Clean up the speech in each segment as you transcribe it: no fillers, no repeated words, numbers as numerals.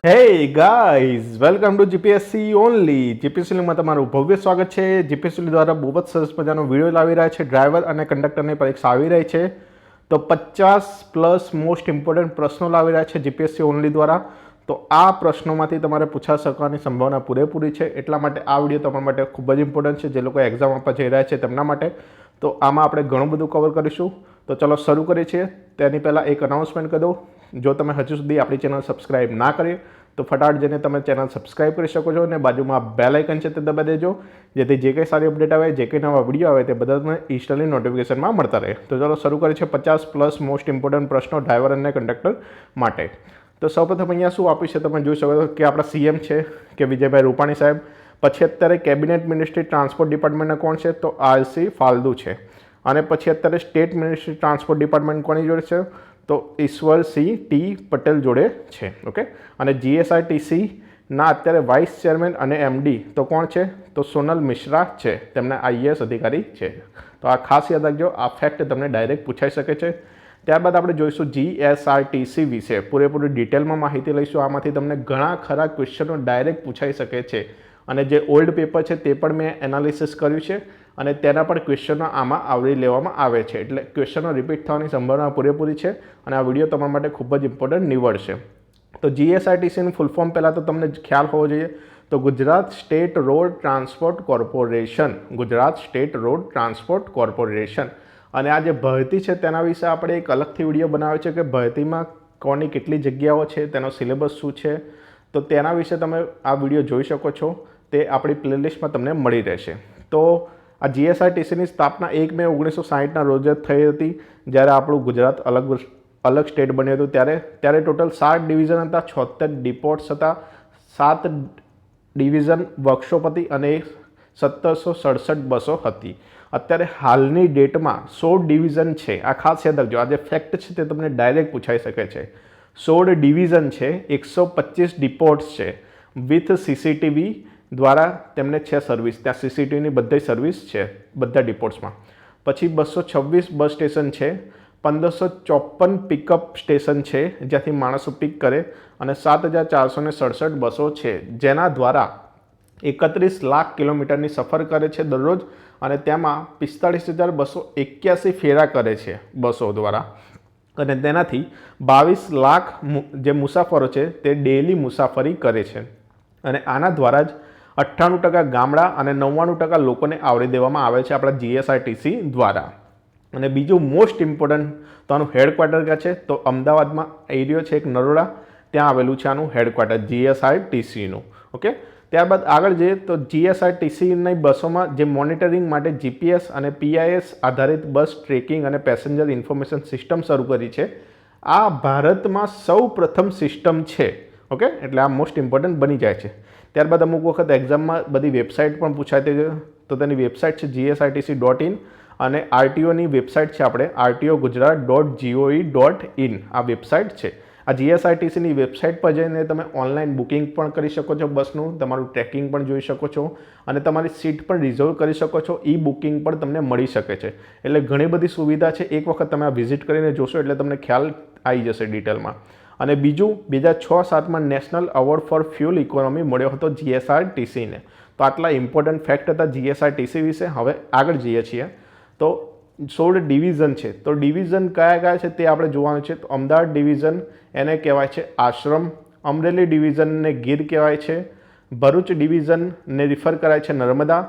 હે guys, welcome to GPSC only. જીપીએસસીમાં તમારું ભવ્ય સ્વાગત છે. જીપીએસસી દ્વારા બહુ જ સરસ મજાનો વિડીયો લાવી રહ્યા છે. ડ્રાઈવર અને કંડક્ટરની પરીક્ષા આવી રહી છે, તો 50+ મોસ્ટ ઇમ્પોર્ટન્ટ પ્રશ્નો લાવી રહ્યા છે જીપીએસસી ઓનલી દ્વારા. તો આ પ્રશ્નોમાંથી તમારે પૂછાઈ શકવાની સંભાવના પૂરેપૂરી છે. એટલા માટે આ વિડીયો તમારા માટે ખૂબ જ ઇમ્પોર્ટન્ટ છે, જે લોકો એક્ઝામ આપવા જઈ રહ્યા છે તેમના માટે. તો આમાં આપણે ઘણું બધું કવર કરીશું. તો ચલો શરૂ કરીએ છીએ. તેની પહેલાં એક અનાઉન્સમેન્ટ કરી દઉં. જો તમે હજુ સુધી આપણી ચેનલ સબસ્ક્રાઇબ ના કરી તો ફટાફટ જઈને તમે ચેનલ સબસ્ક્રાઇબ કરી શકો છો અને બાજુમાં બેલ આઇકન છે તે દબાવી દેજો, જેથી જે કંઈ સારી અપડેટ આવે, જે કંઈ નવા વિડીયો આવે તે બધા તમને ઇન્સ્ટન્ટલી નોટિફિકેશનમાં મળતા રહે. તો ચાલો શરૂ કરીએ છીએ 50+ મોસ્ટ ઇમ્પોર્ટન્ટ પ્રશ્નો ડ્રાઈવર અને કંડક્ટર માટે. તો સૌપ્રથમ અહીંયા શું આપ્યું છે તમે જોઈ શકો છો કે આપણા સીએમ છે કે વિજયભાઈ રૂપાણી સાહેબ. પછી અત્યારે કેબિનેટ મિનિસ્ટ્રી ટ્રાન્સપોર્ટ ડિપાર્ટમેન્ટના કોણ છે? તો આરસી ફાલ્દુ છે. અને પછી અત્યારે સ્ટેટ મિનિસ્ટ્રી ટ્રાન્સપોર્ટ ડિપાર્ટમેન્ટ કોની જોડે છે? તો ઈશ્વરસિંહ ટી પટેલ જોડે છે. ઓકે. અને જીએસઆરટીસીના અત્યારે વાઇસ ચેરમેન અને એમડી તો કોણ છે? તો સોનલ મિશ્રા છે, તેમના આઈએએસ અધિકારી છે. તો આ ખાસ યાદ રાખજો, આ ફેક્ટ તમને ડાયરેક્ટ પૂછાઈ શકે છે. ત્યારબાદ આપણે જોઈશું જીએસઆરટીસી વિશે પૂરેપૂરી ડિટેલમાં માહિતી લઈશું. આમાંથી તમને ઘણા ખરા ક્વેશ્ચનો ડાયરેક્ટ પૂછાઈ શકે છે. અને જે ઓલ્ડ પેપર છે તે પણ મેં એનાલિસિસ કર્યું છે અને તેના પણ ક્વેશ્ચનો આમાં આવરી લેવામાં આવે છે. એટલે ક્વેશ્ચનો રિપીટ થવાની સંભાવના પૂરેપૂરી છે અને આ વિડીયો તમારા માટે ખૂબ જ ઇમ્પોર્ટન્ટ નીવડશે. તો જીએસઆરટીસીનું ફૂલ ફોર્મ પહેલાં તો તમને ખ્યાલ હોવો જોઈએ. તો Gujarat state road transport corporation. Gujarat state road transport corporation. અને આ જે ભરતી છે તેના વિશે આપણે એક અલગથી વિડીયો બનાવ્યો છે કે ભરતીમાં કોની કેટલી જગ્યાઓ છે, તેનો સિલેબસ શું છે. તો તેના વિશે તમે આ વિડીયો જોઈ શકો છો. તે આપણી પ્લેલિસ્ટમાં તમને મળી રહેશે. તો આ જીએસઆરટીસીની સ્થાપના 1 મે 1960ના રોજ જ થઈ હતી, જ્યારે આપણું ગુજરાત અલગ સ્ટેટ બન્યું હતું. ત્યારે ટોટલ 7 ડિવિઝન હતા, 76 ડિપોર્ટ્સ હતા, 7 ડિવિઝન વર્કશોપ હતી અને 1767 બસો હતી. અત્યારે હાલની ડેટમાં 16 ડિવિઝન છે. આ ખાસ યાદ રાખજો, આ જે ફેક્ટ છે તે તમને ડાયરેક્ટ પૂછાઈ શકે છે. 16 ડિવિઝન છે, 125 ડિપોર્ટ્સ છે, વિથ સીસીટીવી દ્વારા તેમને છે સર્વિસ. ત્યાં સીસીટીવીની બધી સર્વિસ છે બધા ડિપોર્ટ્સમાં. પછી 226 બસ સ્ટેશન છે, 1554 પિકઅપ સ્ટેશન છે જ્યાંથી માણસો પિક કરે, અને 7467 બસો છે જેના દ્વારા 31 લાખ કિલોમીટરની સફર કરે છે દરરોજ. અને તેમાં 45,281 ફેરા કરે છે બસો દ્વારા. અને તેનાથી 22 લાખ જે મુસાફરો છે તે ડેલી મુસાફરી કરે છે. અને આના દ્વારા જ 98% ગામડા અને 99% લોકોને આવરી દેવામાં આવે છે આપણા જીએસઆરટીસી દ્વારા. અને બીજું મોસ્ટ ઇમ્પોર્ટન્ટ, તો આનું હેડક્વાર્ટર ક્યાં છે? તો અમદાવાદમાં એરિયો છે એક નરોડા, ત્યાં આવેલું છે આનું હેડક્વાર્ટર જીએસઆરટીસીનું. ઓકે. ત્યારબાદ આગળ જઈએ તો જીએસઆરટીસીની બસોમાં જે મોનિટરિંગ માટે જીપીએસ અને પીઆઈએસ આધારિત બસ ટ્રેકિંગ અને પેસેન્જર ઇન્ફોર્મેશન સિસ્ટમ શરૂ કરી છે. આ ભારતમાં સૌ પ્રથમ સિસ્ટમ છે. ઓકે. એટલે આ મોસ્ટ ઇમ્પોર્ટન્ટ બની જાય છે. ત્યારબાદ અમુક વખત એક્ઝામમાં બધી વેબસાઇટ પણ પૂછાતી છે. તો તેની વેબસાઇટ છે GSRTC.in અને આરટીઓની વેબસાઇટ છે આપણે rtogujarat.gov.in. આ વેબસાઇટ છે. આ જીએસઆરટીસીની વેબસાઇટ પર જઈને તમે ઓનલાઈન બુકિંગ પણ કરી શકો છો બસનું, તમારું ટ્રેકિંગ પણ જોઈ શકો છો અને તમારી સીટ પણ રિઝર્વ કરી શકો છો. ઈ બુકિંગ પણ તમને મળી શકે છે. એટલે ઘણી બધી સુવિધા છે. એક વખત તમે આ વિઝિટ કરીને જોશો એટલે તમને ખ્યાલ આવી જશે ડિટેલમાં. અને બીજું 2006-07માં national award for fuel economy મળ્યો હતો જીએસઆરટીસીને. તો આટલા ઇમ્પોર્ટન્ટ ફેક્ટ હતા જીએસઆરટીસી વિશે. હવે આગળ જઈએ છીએ. તો 16 ડિવિઝન છે. તો ડિવિઝન કયા કયા છે તે આપણે જોવાનું છે. તો અમદાવાદ ડિવિઝન એને કહેવાય છે આશ્રમ, અમરેલી ડિવિઝનને ગીર કહેવાય છે, ભરૂચ ડિવિઝનને રિફર કરાય છે નર્મદા,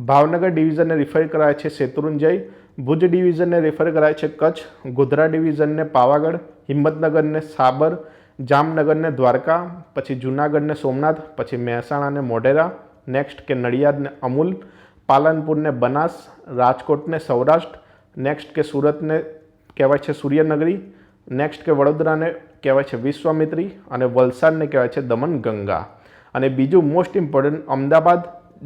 ભાવનગર ડિવિઝનને રિફર કરાય છે શેત્રુંજય, ભુજ ડિવિઝનને રિફર કરાય છે કચ્છ, ગોધરા ડિવિઝનને પાવાગઢ, હિંમતનગરને સાબર, જામનગરને દ્વારકા, પછી જૂનાગઢને સોમનાથ, પછી મહેસાણાને મોઢેરા, નેક્સ્ટ કે નડિયાદને અમૂલ, પાલનપુરને બનાસ, રાજકોટને સૌરાષ્ટ્ર, નેક્સ્ટ કે સુરતને કહેવાય છે સૂર્યનગરી, નેક્સ્ટ કે વડોદરાને કહેવાય છે વિશ્વામિત્રી અને વલસાડને કહેવાય છે દમન ગંગા. અને બીજું મોસ્ટ ઇમ્પોર્ટન્ટ અમદાવાદ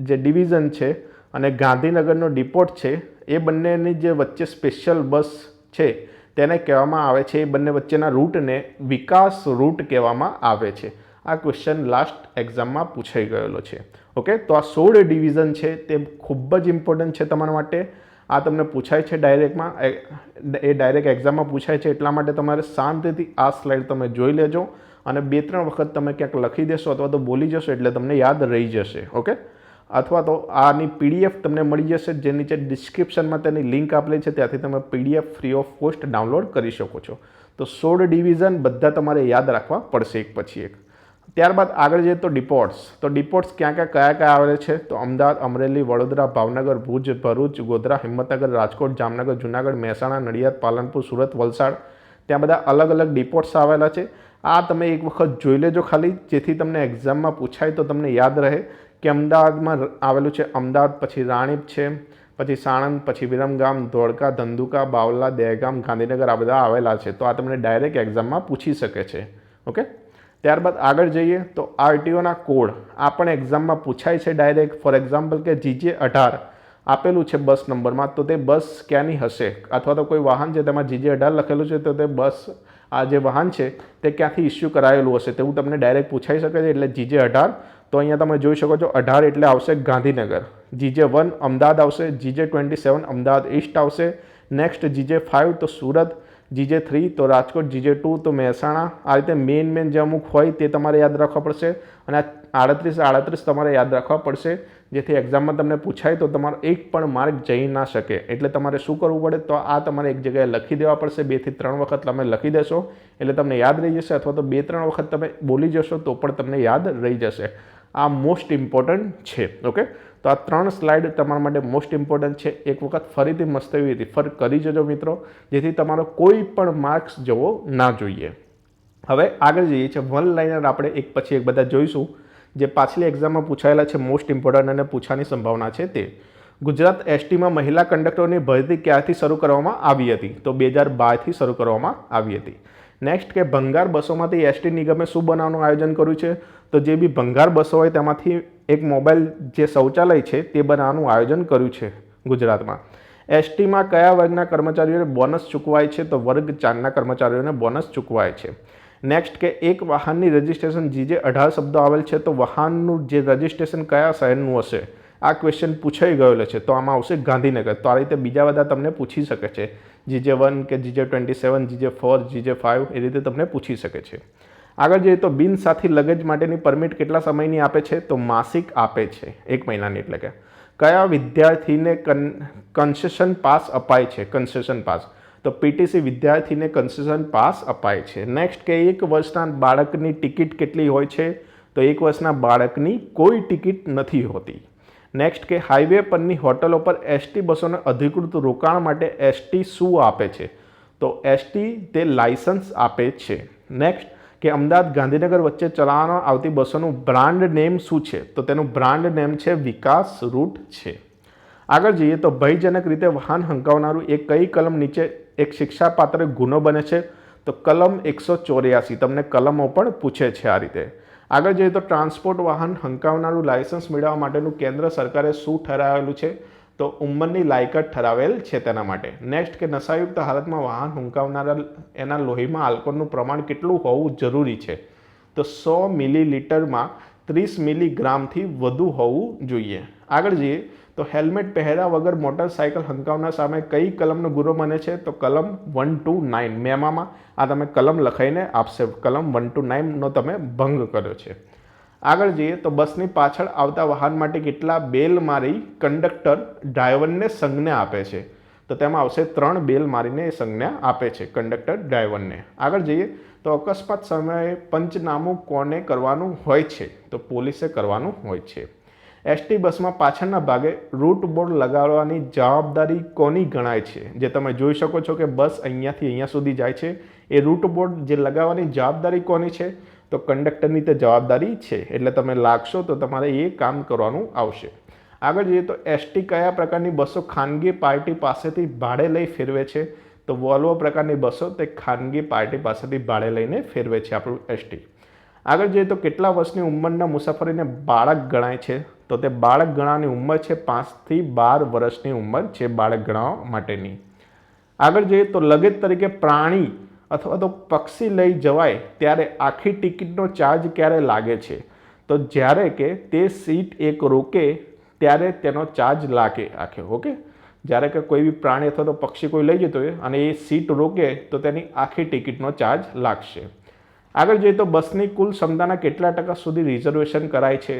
જે ડિવિઝન છે અને ગાંધીનગરનો ડિપોર્ટ છે, એ બંનેની જે વચ્ચે સ્પેશિયલ બસ છે તેને કહેવામાં આવે છે, એ બંને વચ્ચેના રૂટને વિકાસ રૂટ કહેવામાં આવે છે. આ ક્વેશ્ચન લાસ્ટ એક્ઝામમાં પૂછાઈ ગયેલો છે. ઓકે. તો આ 16 ડિવિઝન છે તે ખૂબ જ ઇમ્પોર્ટન્ટ છે તમારા માટે. આ તમને પૂછાય છે ડાયરેક્ટમાં, એ ડાયરેક્ટ એક્ઝામમાં પૂછાય છે. એટલા માટે તમારે શાંતિથી આ સ્લાઇડ તમે જોઈ લેજો અને 2-3 વખત તમે ક્યાંક લખી દેશો અથવા તો બોલી જશો એટલે તમને યાદ રહી જશે. ઓકે, અથવા તો આની PDF તમને મળી જશે, જે નીચે ડિસ્ક્રિપ્શનમાં તેની લિંક આપેલી છે, ત્યાંથી તમે PDF free of cost download કરી શકો છો. તો 16 ડિવિઝન બધા તમારે યાદ રાખવા પડશે એક પછી એક. ત્યારબાદ આગળ જઈએ તો ડિપોટ્સ. તો ડિપોટ્સ કયા આવેલા છે? તો અમદાવાદ, અમરેલી, વડોદરા, ભાવનગર, ભુજ, ભરૂચ, ગોધરા, હિંમતનગર, રાજકોટ, જામનગર, જુનાગઢ, મહેસાણા, નડિયાદ, પાલનપુર, સુરત, વલસાડ, ત્યાં બધા અલગ અલગ ડિપોટ્સ આવેલા છે. આ તમે એક વખત જોઈ લેજો ખાલી, જેથી તમને એક્ઝામમાં પૂછાય તો તમને યાદ રહે કે અમદાવાદમાં આવેલું છે અમદાવાદ, પછી રાણીપ છે, પછી સાણંદ, પછી વિરમગામ, ધોળકા, ધંધુકા, બાવલા, દહેગામ, ગાંધીનગર, આ બધા આવેલા છે. તો આ તમને ડાયરેક્ટ એક્ઝામમાં પૂછી શકે છે. ઓકે, ત્યારબાદ આગળ જઈએ તો RTOના કોડ આ પણ એક્ઝામમાં પૂછાય છે ડાયરેક્ટ. ફોર એક્ઝામ્પલ કે GJ18 આપેલું છે બસ નંબરમાં, તો તે બસ ક્યાંની હશે? અથવા તો કોઈ વાહન છે તેમાં GJ18 લખેલું છે, તો તે બસ આ જે વાહન છે તે ક્યાંથી ઇસ્યુ કરાયેલું હશે તેવું તમને ડાયરેક્ટ પૂછાઈ શકે છે. એટલે GJ18 તો અહીંયા તમે જોઈ શકો છો 18 એટલે આવશે ગાંધીનગર, GJ1 અમદાવાદ આવશે, GJ27 અમદાવાદ ઈસ્ટ આવશે, નેક્સ્ટ GJ5 તો સુરત, GJ3 તો રાજકોટ, GJ2 તો મહેસાણા. આ રીતે મેન જે અમુક હોય તે તમારે યાદ રાખવા પડશે. અને આ 38 તમારે યાદ રાખવા પડશે, જેથી એક્ઝામમાં તમને પૂછાય તો તમારો એક પણ માર્ક જઈ ના શકે. એટલે તમારે શું કરવું પડે? તો આ તમારે એક જગ્યાએ લખી દેવા પડશે. 2 થી 3 વખત તમે લખી દેશો એટલે તમને યાદ રહી જશે, અથવા તો 2-3 વખત તમે બોલી જશો તો પણ તમને યાદ રહી જશે. આ મોસ્ટ ઇમ્પોર્ટન્ટ છે. ઓકે, તો આ 3 સ્લાઇડ તમારા માટે મોસ્ટ ઇમ્પોર્ટન્ટ છે. એક વખત ફરીથી મસ્ત એવી રિફર કરી જજો મિત્રો, જેથી તમારો કોઈ પણ માર્ક્સ જવો ના જોઈએ. હવે આગળ જઈએ છીએ વન લાઇનર, આપણે એક પછી એક બધા જોઈશું જે પાછલી એક્ઝામમાં પૂછાયેલા છે, મોસ્ટ ઇમ્પોર્ટન્ટ અને પૂછવાની સંભાવના છે તે. ગુજરાત STમાં મહિલા કંડક્ટરોની ભરતી ક્યારથી શરૂ કરવામાં આવી હતી? તો 2012થી શરૂ કરવામાં આવી હતી. નેક્સ્ટ કે ભંગાર બસોમાંથી ST નિગમે શું બનાવવાનું આયોજન કર્યું છે? તો જે બી ભંગાર બસો હોય તેમાંથી એક મોબાઈલ જે શૌચાલય છે તે બનાવવાનું આયોજન કર્યું છે ગુજરાતમાં. STમાં કયા વર્ગના કર્મચારીઓને બોનસ ચૂકવાય છે? તો વર્ગ 4ના કર્મચારીઓને બોનસ ચૂકવાય છે. નેક્સ્ટ કે એક વાહનની રજિસ્ટ્રેશન GJ18 શબ્દો આવેલ છે, તો વાહનનું જે રજિસ્ટ્રેશન કયા શહેરનું હશે? આ ક્વેશ્ચન પૂછાઈ ગયેલો છે, તો આમાં આવશે ગાંધીનગર. તો આ રીતે બીજા બધા તમને પૂછી શકે છે, GJ1 કે GJ27, GJ4, GJ5 એ રીતે તમને પૂછી શકે છે. આગળ જઈએ તો બિનસાથી લગેજ માટેની પરમિટ કેટલા સમયની આપે છે? તો માસિક આપે છે, 1 મહિનાની. એટલે કે કયા વિદ્યાર્થીને કન્સેશન પાસ અપાય છે? કન્સેશન પાસ તો PTC વિદ્યાર્થીને કન્સેશન પાસ અપાય છે. નેક્સ્ટ કે 1 વર્ષના બાળકની ટિકિટ કેટલી હોય છે? તો 1 વર્ષના બાળકની કોઈ ટિકિટ નથી હોતી. નેક્સ્ટ કે હાઈવે પરની હોટલો પર ST બસોને અધિકૃત રોકાણ માટે ST શું આપે છે? તો ST તે લાયસન્સ આપે છે. નેક્સ્ટ કે અમદાવાદ ગાંધીનગર વચ્ચે ચલાવવામાં આવતી બસોનું બ્રાન્ડ નેમ શું છે? તો તેનું બ્રાન્ડ નેમ છે વિકાસ રૂટ છે. આગળ જઈએ તો ભયજનક રીતે વાહન હંકાવનારું એ કઈ કલમ નીચે એક શિક્ષાપાત્ર ગુનો બને છે? તો કલમ 184. તમને કલમો પણ પૂછે છે આ રીતે. આગળ જઈએ તો ટ્રાન્સપોર્ટ વાહન હંકાવનારું લાયસન્સ મેળવવા માટેનું કેન્દ્ર સરકારે શું ઠરાવેલું છે? તો ઉંમરની લાયકાત ઠરાવેલ છે તેના માટે. નેક્સ્ટ કે નશાયુક્ત હાલતમાં વાહન હંકાવનારા એના લોહીમાં આલ્કોહોલનું પ્રમાણ કેટલું હોવું જરૂરી છે? તો 100 મિલીલીટરમાં 30 મિલીગ્રામથી વધુ હોવું જોઈએ. આગળ જઈએ તો હેલ્મેટ પહેર્યા વગર મોટરસાયકલ હંકાવનાર સામે કઈ કલમનો ગુનો બને છે? તો કલમ 129. મેમામાં આ તમે કલમ લખાઈને આપશે, કલમ 129નો તમે ભંગ કર્યો છે. આગળ જઈએ તો બસની પાછળ આવતા વાહન માટે કેટલા બેલ મારી કંડક્ટર ડ્રાઈવરને સંજ્ઞા આપે છે? તો તેમાં આવશે 3 બેલ મારીને સંજ્ઞા આપે છે કંડક્ટર ડ્રાઈવરને. આગળ જઈએ તો અકસ્માત સમયે પંચનામું કોને કરવાનું હોય છે? તો પોલીસે કરવાનું હોય છે. ST બસમાં પાછળના ભાગે રૂટ બોર્ડ લગાડવાની જવાબદારી કોની ગણાય છે? જે તમે જોઈ શકો છો કે બસ અહીંયાથી અહીંયા સુધી જાય છે, એ રૂટ બોર્ડ જે લગાવવાની જવાબદારી કોની છે? તો કંડક્ટરની તે જવાબદારી છે. એટલે તમે લાગશો તો તમારે એ કામ કરવાનું આવશે. આગળ જઈએ તો ST કયા પ્રકારની બસો ખાનગી પાર્ટી પાસેથી ભાડે લઈ ફેરવે છે? તો વોલ્વો પ્રકારની બસો તે ખાનગી પાર્ટી પાસેથી ભાડે લઈને ફેરવે છે આપણું ST. આગળ જઈએ તો કેટલા વર્ષની ઉંમરના મુસાફરીને બાળક ગણાય છે? તો તે બાળક ગણવાની ઉંમર છે 5 થી 12 વર્ષની ઉંમર છે બાળક ગણવા માટેની. આગળ જઈએ તો લગેજ તરીકે પ્રાણી અથવા તો પક્ષી લઈ જવાય ત્યારે આખી ટિકિટનો ચાર્જ ક્યારે લાગે છે? તો જ્યારે કે તે સીટ એક રોકે ત્યારે તેનો ચાર્જ લાગે આખે. ઓકે, જ્યારે કે કોઈ બી પ્રાણી અથવા તો પક્ષી કોઈ લઈ જતો હોય અને એ સીટ રોકે તો તેની આખી ટિકિટનો ચાર્જ લાગશે. આગળ જોઈએ તો બસની કુલ ક્ષમતાના કેટલા ટકા સુધી રિઝર્વેશન કરાય છે?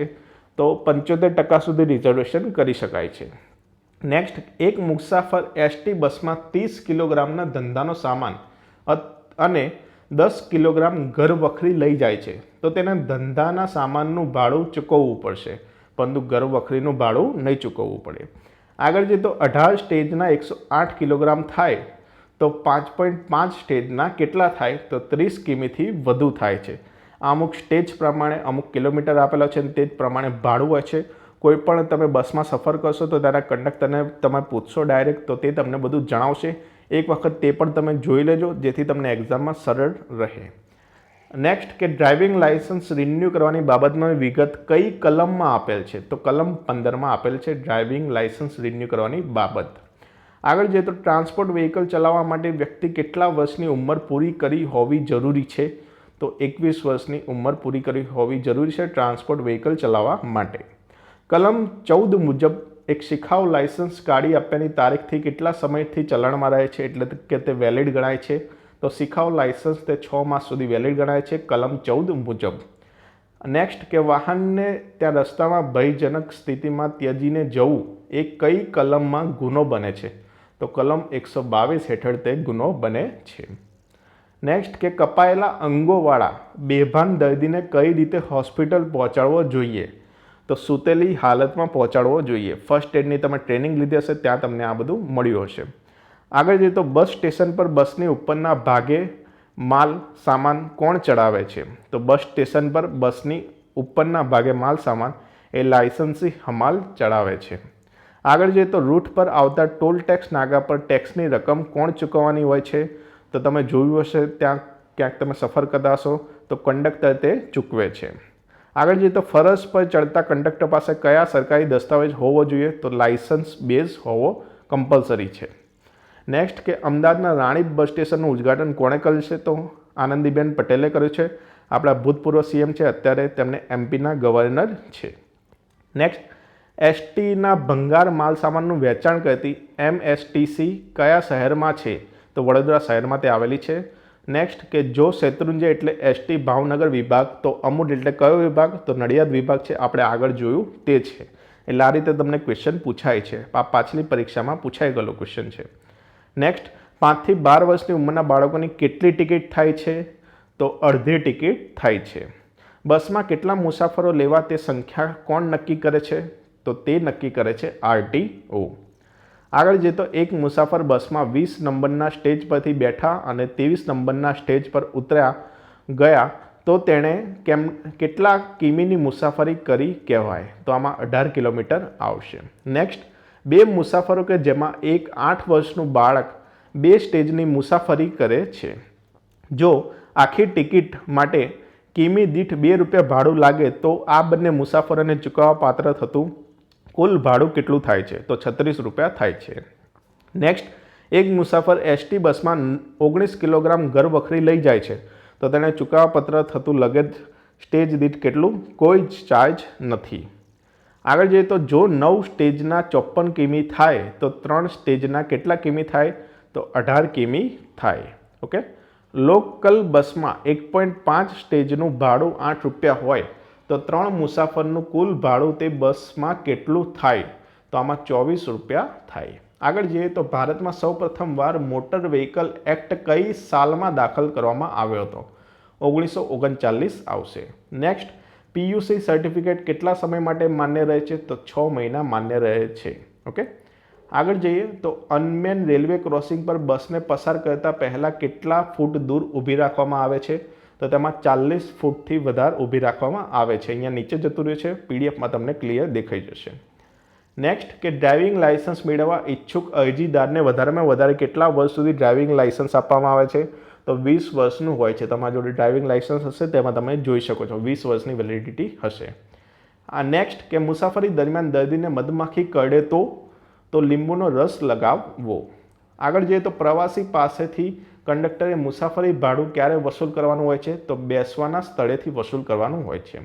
તો 75% સુધી રિઝર્વેશન કરી શકાય છે. નેક્સ્ટ, એક મુસાફર એસટી બસમાં 30 કિલોગ્રામના ધંધાનો સામાન અને 10 કિલોગ્રામ ઘર વખરી લઈ જાય છે તો તેના ધંધાના સામાનનું ભાડું ચૂકવવું પડશે, પરંતુ ઘર વખરીનું ભાડું નહીં ચૂકવવું પડે. આગળ જોઈએ તો 18 સ્ટેજના 108 કિલોગ્રામ થાય તો 5.5 સ્ટેજના કેટલા થાય? તો 30 કિમીથી વધુ થાય છે. અમુક સ્ટેજ પ્રમાણે અમુક કિલોમીટર આપેલા છે અને તે જ પ્રમાણે ભાડું હોય છે. કોઈ પણ તમે બસમાં સફર કરશો તો તેના કંડક્ટરને તમે પૂછશો ડાયરેક્ટ, તો તે તમને બધું જણાવશે. એક વખત તે પણ તમે જોઈ લેજો જેથી તમને એક્ઝામમાં સરળ રહે. નેક્સ્ટ, કે ડ્રાઇવિંગ લાયસન્સ રિન્યૂ કરવાની બાબતમાં વિગત કઈ કલમમાં આપેલ છે? તો કલમ 15માં આપેલ છે ડ્રાઇવિંગ લાયસન્સ રિન્યૂ કરવાની બાબત. આગળ જોઈએ તો ટ્રાન્સપોર્ટ વ્હીકલ ચલાવવા માટે વ્યક્તિ કેટલા વર્ષની ઉંમર પૂરી કરી હોવી જરૂરી છે? તો 21 વર્ષની ઉંમર પૂરી કરી હોવી જરૂરી છે ટ્રાન્સપોર્ટ વ્હીકલ ચલાવવા માટે. કલમ 14 મુજબ એક શીખાઉ લાયસન્સ કાઢી આપ્યાની તારીખથી કેટલા સમયથી ચલણમાં રહે છે, એટલે કે તે વેલિડ ગણાય છે? તો શીખાઉ લાયસન્સ તે 6 માસ સુધી વેલિડ ગણાય છે કલમ 14 મુજબ. નેક્સ્ટ, કે વાહનને ત્યાં રસ્તામાં ભયજનક સ્થિતિમાં ત્યજીને જવું એ કઈ કલમમાં ગુનો બને છે? તો કલમ 122 હેઠળ તે ગુનો બને છે. નેક્સ્ટ, કે કપાયેલા અંગોવાળા બેભાન દર્દીને કઈ રીતે હોસ્પિટલ પહોંચાડવો જોઈએ? તો સૂતેલી હાલતમાં પહોંચાડવો જોઈએ. ફર્સ્ટ એડની તમે ટ્રેનિંગ લીધી હશે ત્યાં તમને આ બધું મળ્યું હશે. આગળ જોઈએ તો બસ સ્ટેશન પર બસની ઉપરના ભાગે માલ સામાન કોણ ચડાવે છે? તો બસ સ્ટેશન પર બસની ઉપરના ભાગે માલ સામાન એ લાયસન્સી હમાલ ચડાવે છે. આગળ જોઈએ તો રૂટ પર આવતા ટોલ ટેક્સ નાકા પર ટેક્સની રકમ કોણ ચૂકવવાની હોય છે? તો તમે જોયું હશે ત્યાં ક્યાંક તમે સફર કરતા હશો તો કંડક્ટર તે ચૂકવે છે. આગળ જોઈએ તો ફરજ પર ચડતા કંડક્ટર પાસે કયા સરકારી દસ્તાવેજ હોવો જોઈએ? તો લાયસન્સ બેઝ હોવો કમ્પલસરી છે. નેક્સ્ટ, કે અમદાવાદના રાણીપ બસ સ્ટેશનનું ઉદ્ઘાટન કોણે કર્યું છે? તો આનંદીબેન પટેલે કર્યું છે. આપણા ભૂતપૂર્વ સીએમ છે, અત્યારે તેમને એમપીના ગવર્નર છે. નેક્સ્ટ, એસટીના ભંગાર માલ સામાનનું વેચાણ કરતી એમએસટીસી કયા શહેરમાં છે? તો વડોદરા શહેરમાં તે આવેલી છે. નેક્સ્ટ, કે જો શેત્રુંજય એટલે એસટી ભાવનગર વિભાગ તો અમૂલ એટલે કયો વિભાગ? તો નડિયાદ વિભાગ છે. આપણે આગળ જોયું તે છે. એટલે આ રીતે તમને ક્વેશ્ચન પૂછાય છે. આ પાછલી પરીક્ષામાં પૂછાઈ ગયેલો ક્વેશ્ચન છે. નેક્સ્ટ, 5 થી 12 વર્ષની ઉંમરના બાળકોની કેટલી ટિકિટ થાય છે? તો અડધી ટિકિટ થાય છે. બસમાં કેટલા મુસાફરો લેવા તે સંખ્યા કોણ નક્કી કરે છે? તો તે નક્કી કરે છે આરટીઓ. આગળ જોઈએ તો એક મુસાફર બસમાં 20 નંબરના સ્ટેજ પરથી બેઠા અને 23 નંબરના સ્ટેજ પર ઉતર્યા ગયા તો તેણે કેટલા કિમીની મુસાફરી કરી કહેવાય? તો આમાં 18 કિલોમીટર આવશે. નેક્સ્ટ, 2 મુસાફરો કે જેમાં એક 8 વર્ષનું બાળક 2 સ્ટેજની મુસાફરી કરે છે. જો આખી ટિકિટ માટે કિમી દીઠ 2 રૂપિયા ભાડું લાગે તો આ બંને મુસાફરોને ચૂકવવા પાત્ર થતું કુલ ભાડું કેટલું થાય છે? તો 36 રૂપિયા થાય છે. નેક્સ્ટ, એક મુસાફર એસટી બસમાં 19 કિલોગ્રામ ઘર વખરી લઈ જાય છે તો તેને ચૂકવવા પત્ર થતું લગેજ સ્ટેજ દીઠ કેટલું? કોઈ જ ચાર્જ નથી. આગળ જોઈએ તો જો 9 સ્ટેજના 54 કિમી થાય તો 3 સ્ટેજના કેટલા કિમી થાય? તો 18 કિમી થાય. ઓકે. લોકલ બસમાં 1.5 સ્ટેજનું ભાડું 8 રૂપિયા હોય તો 3 મુસાફરનું કુલ ભાડું તે બસમાં કેટલું થાય? તો આમાં 24 રૂપિયા થાય. આગળ જોઈએ તો ભારતમાં સૌપ્રથમવાર મોટર વ્હીકલ એક્ટ કઈ સાલમાં દાખલ કરવામાં આવ્યો હતો? 1939 આવશે. નેક્સ્ટ, પીયુસી સર્ટિફિકેટ કેટલા સમય માટે માન્ય રહે છે? તો 6 મહિના માન્ય રહે છે. ઓકે. આગળ જઈએ તો અનમેન રેલવે ક્રોસિંગ પર બસને પસાર કરતા પહેલાં કેટલા ફૂટ દૂર ઊભી રાખવામાં આવે છે? તો તેમાં 40 ફૂટથી વધારે ઊભી રાખવામાં આવે છે. અહીંયા નીચે જતું રહ્યું છે, પીડીએફમાં તમને ક્લિયર દેખાઈ જશે. નેક્સ્ટ, કે ડ્રાઇવિંગ લાયસન્સ મેળવવા ઈચ્છુક અરજીદારને વધારેમાં વધારે કેટલા વર્ષ સુધી ડ્રાઇવિંગ લાયસન્સ આપવામાં આવે છે? તો 20 વર્ષનું હોય છે. તમારી જોડે ડ્રાઇવિંગ લાયસન્સ હશે તેમાં તમે જોઈ શકો છો 20 વર્ષની વેલિડિટી હશે. નેક્સ્ટ, કે મુસાફરી દરમિયાન દર્દીને મધમાખી કરડે તો લીંબુનો રસ લગાવવો. આગળ જોઈએ તો પ્રવાસી પાસેથી કંડક્ટરે મુસાફરી ભાડું ક્યારે વસૂલ કરવાનું હોય છે? તો બેસવાના સ્થળેથી વસૂલ કરવાનું હોય છે.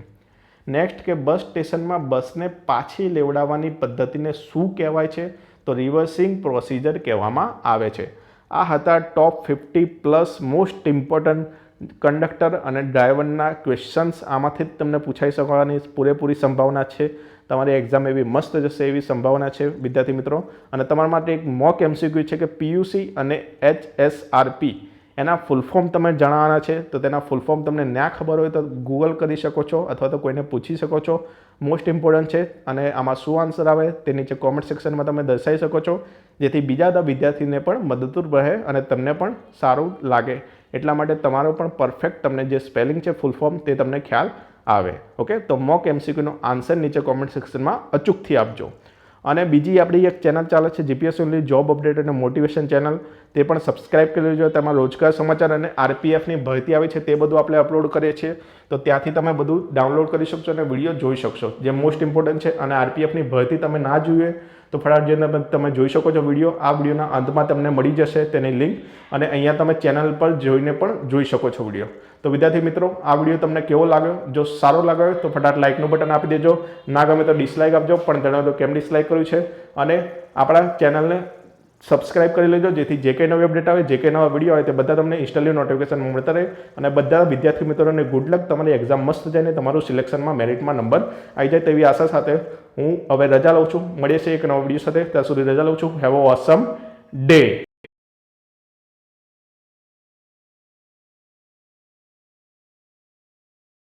નેક્સ્ટ, કે બસ સ્ટેશનમાં બસને પાછી લેવડાવવાની પદ્ધતિને શું કહેવાય છે? તો રિવર્સિંગ પ્રોસિજર કહેવામાં આવે છે. આ હતા ટોપ 50 પ્લસ મોસ્ટ ઇમ્પોર્ટન્ટ કંડક્ટર અને ડ્રાઈવરના ક્વેશ્ચન્સ આમાંથી જ તમને પૂછાઈ શકવાની પૂરેપૂરી સંભાવના છે. તમારી એક્ઝામ એવી મસ્ત જશે એવી સંભાવના છે વિદ્યાર્થી મિત્રો. અને તમારા માટે એક મોક MCQ છે કે PUC અને HSRP એના ફૂલ ફોર્મ તમે જણાવવાના છે. તો તેના ફૂલ ફોર્મ તમને ના ખબર હોય તો ગૂગલ કરી શકો છો અથવા તો કોઈને પૂછી શકો છો. મોસ્ટ ઇમ્પોર્ટન્ટ છે. અને આમાં શું આન્સર આવે તે નીચે કોમેન્ટ સેક્શનમાં તમે દર્શાવી શકો છો, જેથી બીજા વિદ્યાર્થીને પણ મદદરૂપ રહે અને તમને પણ સારું લાગે. એટલા માટે તમારો પણ પરફેક્ટ તમને જે સ્પેલિંગ છે ફૂલ ફોર્મ તે તમને ખ્યાલ આવે. ઓકે, તો મોક MCQનો આન્સર નીચે કોમેન્ટ સેક્શનમાં અચૂકથી આપજો. અને બીજી આપણી એક ચેનલ ચાલે છે જીપીએસસી ઓનલી જોબ અપડેટ અને મોટિવેશન ચેનલ, તે પણ સબસ્ક્રાઇબ કરી લેજો. તેમાં રોજગાર સમાચાર અને RPFની ભરતી આવી છે તે બધું આપણે અપલોડ કરીએ છીએ. તો ત્યાંથી તમે બધું ડાઉનલોડ કરી શકશો અને વિડીયો જોઈ શકશો, જે મોસ્ટ ઇમ્પોર્ટન્ટ છે. અને RPFની ભરતી તમે ના જોઈએ તો ફટાફટ જઈને તમે જોઈ શકો છો વિડીયો. આ વિડીયોના અંતમાં તમને મળી જશે તેની લિંક, અને અહીંયા તમે ચેનલ પર જોઈને પણ જોઈ શકો છો વિડીયો. તો વિદ્યાર્થી મિત્રો, આ વિડીયો તમને કેવો લાગ્યો? જો સારો લાગ્યો તો ફટાફટ લાઇકનું બટન આપી દેજો. ના ગમે તો ડિસલાઇક આપજો, પણ જણાવો તો કેમ ડિસલાઇક કર્યું છે. અને આપણા ચેનલને સબસ્ક્રાઇબ કરી લેજો, જેથી જે કંઈ નવી અપડેટ આવે, જે કંઈ નવા વિડીયો આવે તે બધા તમને ઇન્સ્ટન્ટલી નોટિફિકેશન મળતા રહે. અને બધા વિદ્યાર્થી મિત્રોને ગુડ લક. તમારી એક્ઝામ મસ્ત જાય ને તમારું સિલેક્શનમાં મેરિટમાં નંબર આવી જાય તેવી આશા સાથે હું હવે રજા લઉં છું. મળીએ છીએ એક નવા વિડીયો સાથે. ત્યાં સુધી રજા લઉં છું. Have a awesome day.